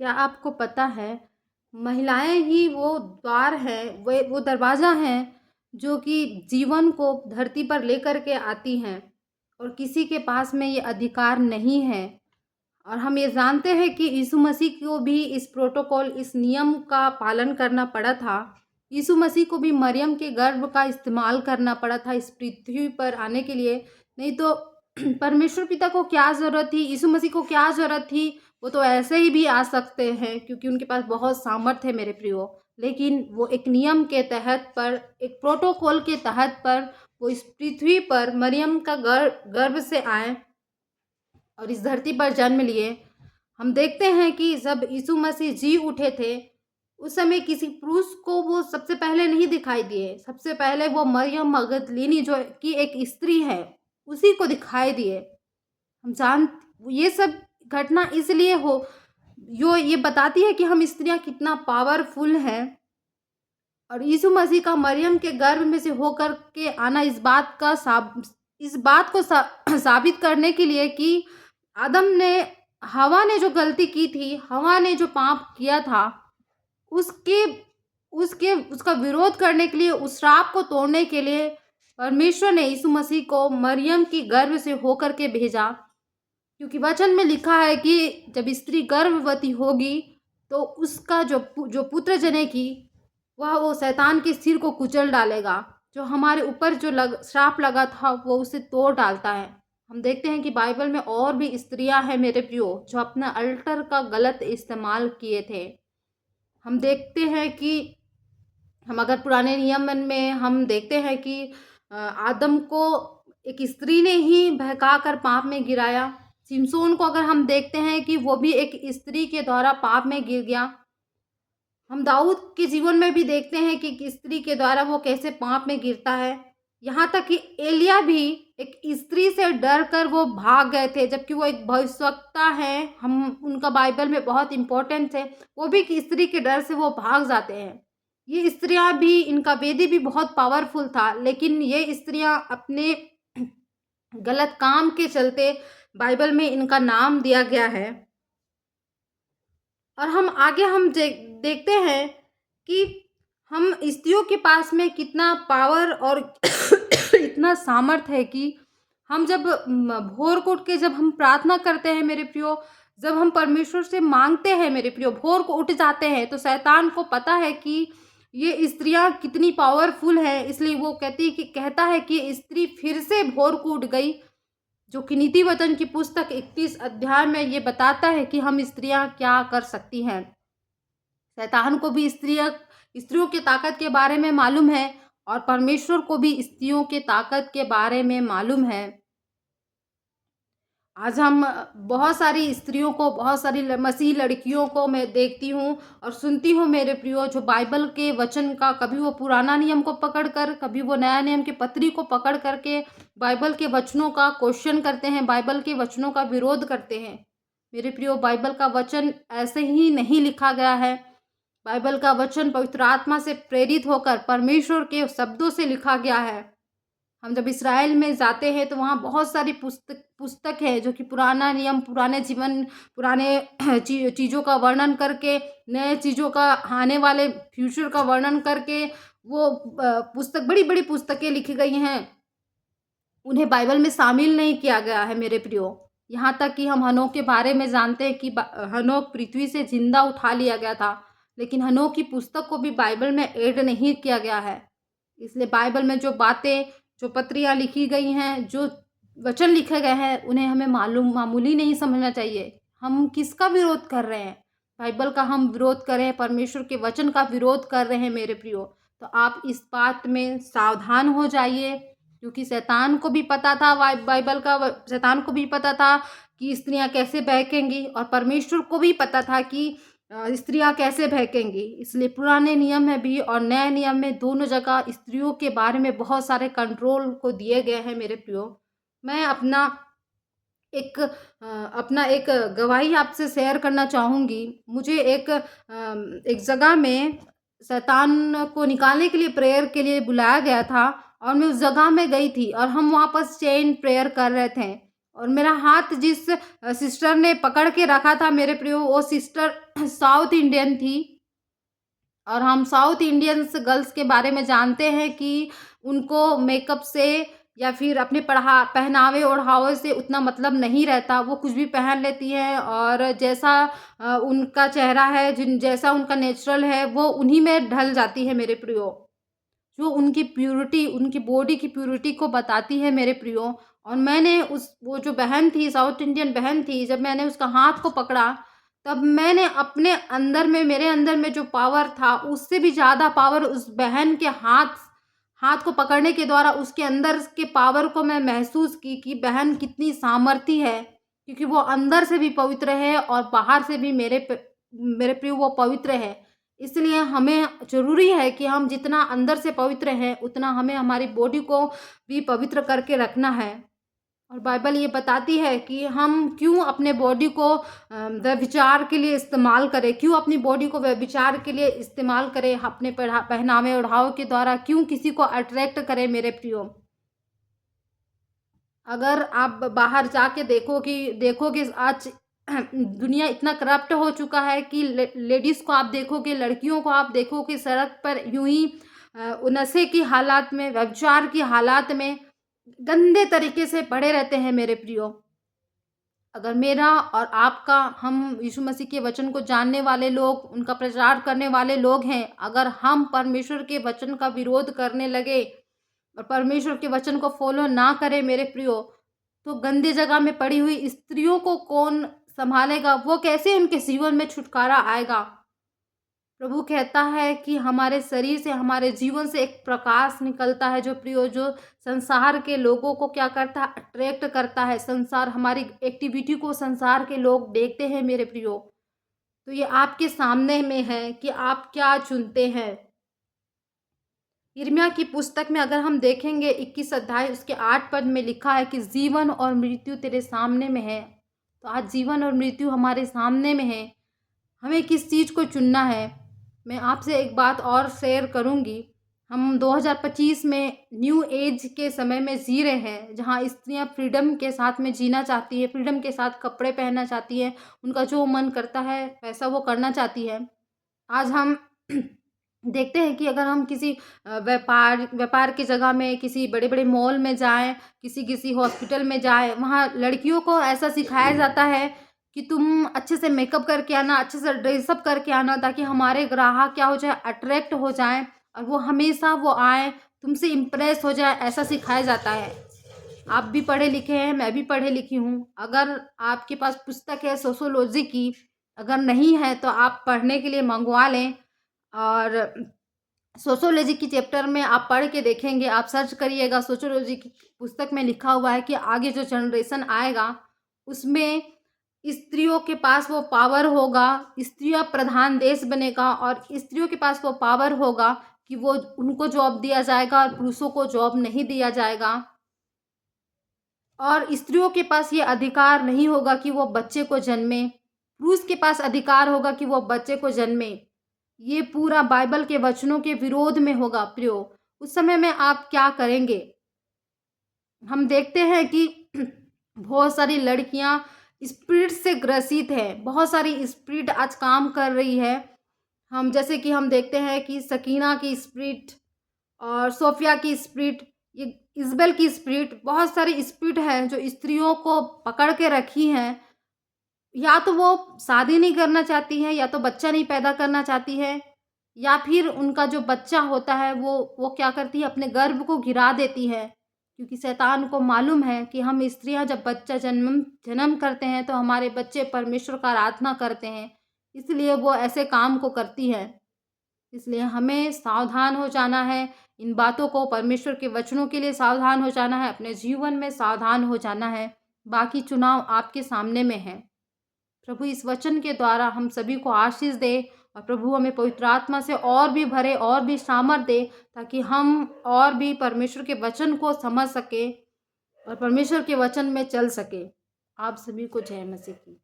क्या आपको पता है महिलाएं ही वो द्वार है, वे वो दरवाज़ा हैं जो कि जीवन को धरती पर लेकर के आती हैं और किसी के पास में ये अधिकार नहीं है। और हम ये जानते हैं कि यीशु मसीह को भी इस प्रोटोकॉल, इस नियम का पालन करना पड़ा था। यीशु मसीह को भी मरियम के गर्भ का इस्तेमाल करना पड़ा था इस पृथ्वी पर आने के लिए। नहीं तो परमेश्वर पिता को क्या ज़रूरत थी, यीशु मसीह को क्या ज़रूरत थी। वो तो ऐसे ही भी आ सकते हैं क्योंकि उनके पास बहुत सामर्थ्य है मेरे प्रियो। लेकिन वो एक नियम के तहत पर, एक प्रोटोकॉल के तहत पर वो इस पृथ्वी पर मरियम का गर्भ से आए और इस धरती पर जन्म लिए। हम देखते हैं कि जब यीशु मसीह जी उठे थे, उस समय किसी पुरुष को वो सबसे पहले नहीं दिखाई दिए। सबसे पहले वो मरियम मगदलीनी जो कि एक स्त्री है, उसी को दिखाई दिए। हम जान ये सब घटना इसलिए हो जो ये बताती है कि हम स्त्रियां कितना पावरफुल हैं। और यीशु मसीह का मरियम के गर्भ में से होकर के आना इस बात को साबित करने के लिए कि आदम ने, हवा ने जो गलती की थी, हवा ने जो पाप किया था, उसके उसके उसका विरोध करने के लिए, उस श्राप को तोड़ने के लिए परमेश्वर ने यीशु मसीह को मरियम की गर्भ से होकर के भेजा। क्योंकि वचन में लिखा है कि जब स्त्री गर्भवती होगी तो उसका जो पुत्र जनेगी वह वो शैतान के सिर को कुचल डालेगा। जो हमारे ऊपर जो श्राप लगा था वो उसे तोड़ डालता है। हम देखते हैं कि बाइबल में और भी स्त्रियां हैं मेरे प्रियो जो अपना अल्टर का गलत इस्तेमाल किए थे। हम देखते हैं कि हम अगर पुराने नियम में हम देखते हैं कि आदम को एक स्त्री ने ही बहका कर पाप में गिराया। सिमसोन को अगर हम देखते हैं कि वो भी एक स्त्री के द्वारा पाप में गिर गया। हम दाऊद के जीवन में भी देखते हैं कि स्त्री के द्वारा वो कैसे पाप में गिरता है। यहाँ तक कि एलिया भी एक स्त्री से डर कर वो भाग गए थे, जबकि वो एक भविष्यवक्ता है। हम उनका बाइबल में बहुत इंपॉर्टेंट है। वो भी एक स्त्री के डर से वो भाग जाते हैं। ये स्त्रियां भी, इनका वेदी भी बहुत पावरफुल था, लेकिन ये स्त्रियां अपने गलत काम के चलते बाइबल में इनका नाम दिया गया है। और हम आगे हम देखते हैं कि हम स्त्रियों के पास में कितना पावर और इतना सामर्थ्य है कि हम जब भोर को उठ के जब हम प्रार्थना करते हैं मेरे प्रियो, जब हम परमेश्वर से मांगते हैं मेरे प्रियो, भोर को उठ जाते हैं, तो शैतान को पता है कि ये स्त्रियां कितनी पावरफुल हैं। इसलिए वो कहता है कि स्त्री फिर से भोर को उठ गई। जो कि नीति वचन की पुस्तक 31 अध्याय में ये बताता है कि हम स्त्रियां क्या कर सकती हैं। शैतान को भी स्त्रियों की ताकत के बारे में मालूम है और परमेश्वर को भी स्त्रियों के ताकत के बारे में मालूम है। आज हम बहुत सारी स्त्रियों को, बहुत सारी मसीह लड़कियों को मैं देखती हूँ और सुनती हूँ मेरे प्रियो, जो बाइबल के वचन का कभी वो पुराना नियम को पकड़कर, कभी वो नया नियम की पत्री को पकड़ करके बाइबल के वचनों का क्वेश्चन करते हैं, बाइबल के वचनों का विरोध करते हैं। मेरे प्रियो, बाइबल का वचन ऐसे ही नहीं लिखा गया है। बाइबल का वचन पवित्र आत्मा से प्रेरित होकर परमेश्वर के शब्दों से लिखा गया है। हम जब इस्राएल में जाते हैं तो वहाँ बहुत सारी पुस्तक है जो कि पुराना नियम, पुराने जीवन, पुराने चीज़ों का वर्णन करके, नए चीज़ों का आने वाले फ्यूचर का वर्णन करके वो पुस्तक, बड़ी बड़ी पुस्तकें लिखी गई हैं। उन्हें बाइबल में शामिल नहीं किया गया है मेरे प्रियो। यहाँ तक कि हम हनोक के बारे में जानते हैं कि हनोक पृथ्वी से जिंदा उठा लिया गया था, लेकिन हनोक की पुस्तक को भी बाइबल में ऐड नहीं किया गया है। इसलिए बाइबल में जो बातें, जो पत्रियाँ लिखी गई हैं, जो वचन लिखे गए हैं, उन्हें हमें मामूली नहीं समझना चाहिए। हम किसका विरोध कर रहे हैं? बाइबल का हम विरोध कर रहे हैं, परमेश्वर के वचन का विरोध कर रहे हैं मेरे प्रियो। तो आप इस बात में सावधान हो जाइए, क्योंकि शैतान को भी पता था, शैतान को भी पता था कि स्त्रियां कैसे बहकेंगी, और परमेश्वर को भी पता था कि स्त्रियां कैसे बहकेंगी। इसलिए पुराने नियम में भी और नए नियम में दोनों जगह स्त्रियों के बारे में बहुत सारे कंट्रोल को दिए गए हैं मेरे प्रियो। मैं अपना एक गवाही आपसे शेयर करना चाहूँगी। मुझे एक जगह में शैतान को निकालने के लिए प्रेयर के लिए बुलाया गया था और मैं उस जगह में गई थी और हम वहाँ पर चेन प्रेयर कर रहे थे। और मेरा हाथ जिस सिस्टर ने पकड़ के रखा था मेरे प्रियो, वो सिस्टर साउथ इंडियन थी। और हम साउथ इंडियंस गर्ल्स के बारे में जानते हैं कि उनको मेकअप से या फिर अपने पहनावे ओढ़ावे से उतना मतलब नहीं रहता। वो कुछ भी पहन लेती हैं और जैसा उनका चेहरा है, जिन जैसा उनका नेचुरल है, वो उन्हीं में ढल जाती है मेरे प्रियो। जो उनकी प्यूरिटी, उनकी बॉडी की प्यूरिटी को बताती है मेरे प्रियो। और मैंने वो जो बहन थी, साउथ इंडियन बहन थी, जब मैंने उसका हाथ को पकड़ा, तब मैंने अपने अंदर में, मेरे अंदर में जो पावर था, उससे भी ज़्यादा पावर उस बहन के हाथ हाथ को पकड़ने के द्वारा उसके अंदर के पावर को मैं महसूस की कि बहन कितनी सामर्थी है, क्योंकि वो अंदर से भी पवित्र है और बाहर से भी मेरे प्रिय वो पवित्र है। इसलिए हमें ज़रूरी है कि हम जितना अंदर से पवित्र हैं, उतना हमें हमारी बॉडी को भी पवित्र करके रखना है। और बाइबल ये बताती है कि हम क्यों अपने बॉडी को व्यभिचार के लिए इस्तेमाल करें, क्यों अपनी बॉडी को व्यभिचार के लिए इस्तेमाल करें, अपने पहनावे ओढ़ाव के द्वारा क्यों किसी को अट्रैक्ट करें मेरे प्रियो। अगर आप बाहर जाके देखोगे आज दुनिया इतना करप्ट हो चुका है कि लेडीज़ को आप देखोगे, लड़कियों को आप देखोगे सड़क पर यूं ही नशे की हालात में, व्यभिचार की हालात में गंदे तरीके से पड़े रहते हैं मेरे प्रियो। अगर मेरा और आपका, हम यीशु मसीह के वचन को जानने वाले लोग, उनका प्रचार करने वाले लोग हैं, अगर हम परमेश्वर के वचन का विरोध करने लगे और परमेश्वर के वचन को फॉलो ना करें मेरे प्रियो, तो गंदी जगह में पड़ी हुई स्त्रियों को कौन संभालेगा? वो कैसे उनके जीवन में छुटकारा आएगा? प्रभु कहता है कि हमारे शरीर से, हमारे जीवन से एक प्रकाश निकलता है जो प्रियो, जो संसार के लोगों को क्या करता है? अट्रैक्ट करता है। संसार, हमारी एक्टिविटी को संसार के लोग देखते हैं मेरे प्रियो। तो ये आपके सामने में है कि आप क्या चुनते हैं। यिर्मयाह की पुस्तक में अगर हम देखेंगे 21 अध्याय उसके 8 पद में लिखा है कि जीवन और मृत्यु तेरे सामने में है। तो आज जीवन और मृत्यु हमारे सामने में है, हमें किस चीज़ को चुनना है। मैं आपसे एक बात और शेयर करूंगी। हम 2025 में न्यू एज के समय में जी रहे हैं, जहां स्त्रियां फ्रीडम के साथ में जीना चाहती है, फ्रीडम के साथ कपड़े पहनना चाहती है, उनका जो मन करता है वैसा वो करना चाहती है। आज हम देखते हैं कि अगर हम किसी व्यापार की जगह में, किसी बड़े-बड़े मॉल में जाएँ, किसी हॉस्पिटल में जाएँ, वहाँ लड़कियों को ऐसा सिखाया जाता है कि तुम अच्छे से मेकअप करके आना, अच्छे से ड्रेसअप करके आना, ताकि हमारे ग्राहक क्या हो जाए? अट्रैक्ट हो जाएँ और वो हमेशा वो आएँ, तुमसे इम्प्रेस हो जाए, ऐसा सिखाया जाता है। आप भी पढ़े लिखे हैं, मैं भी पढ़ी लिखी हूँ। अगर आपके पास पुस्तक है सोशियोलॉजी की, अगर नहीं है तो आप पढ़ने के लिए मँगवा लें। और सोशियोलॉजी की चैप्टर में आप पढ़ के देखेंगे, आप सर्च करिएगा, सोशियोलॉजी की पुस्तक में लिखा हुआ है कि आगे जो जनरेशन आएगा उसमें स्त्रियों के पास वो पावर होगा, स्त्रियां प्रधान देश बनेगा और स्त्रियों के पास वो पावर होगा कि वो उनको जॉब दिया जाएगा और पुरुषों को जॉब नहीं दिया जाएगा। और स्त्रियों के पास ये अधिकार नहीं होगा कि वो बच्चे को जन्मे, पुरुष के पास अधिकार होगा कि वो बच्चे को जन्मे। ये पूरा बाइबल के वचनों के विरोध में होगा प्रियो। उस समय में आप क्या करेंगे? हम देखते हैं कि बहुत सारी लड़कियां स्पिरिट से ग्रसित है, बहुत सारी स्पिरिट आज काम कर रही है। हम जैसे कि हम देखते हैं कि सकीना की स्पिरिट और सोफिया की स्पिरिट, ये इज़बेल की स्पिरिट, बहुत सारी स्पिरिट है जो स्त्रियों को पकड़ के रखी हैं। या तो वो शादी नहीं करना चाहती हैं, या तो बच्चा नहीं पैदा करना चाहती है, या फिर उनका जो बच्चा होता है वो क्या करती है? अपने गर्भ को गिरा देती है। क्योंकि शैतान को मालूम है कि हम स्त्रियां जब बच्चा जन्म करते हैं तो हमारे बच्चे परमेश्वर का आराधना करते हैं, इसलिए वो ऐसे काम को करती है। इसलिए हमें सावधान हो जाना है, इन बातों को, परमेश्वर के वचनों के लिए सावधान हो जाना है, अपने जीवन में सावधान हो जाना है। बाकी चुनाव आपके सामने में है। प्रभु इस वचन के द्वारा हम सभी को आशीष दे और प्रभु हमें पवित्र आत्मा से और भी भरे, और भी सामर्थ दे, ताकि हम और भी परमेश्वर के वचन को समझ सके और परमेश्वर के वचन में चल सके। आप सभी को जय मसीह की।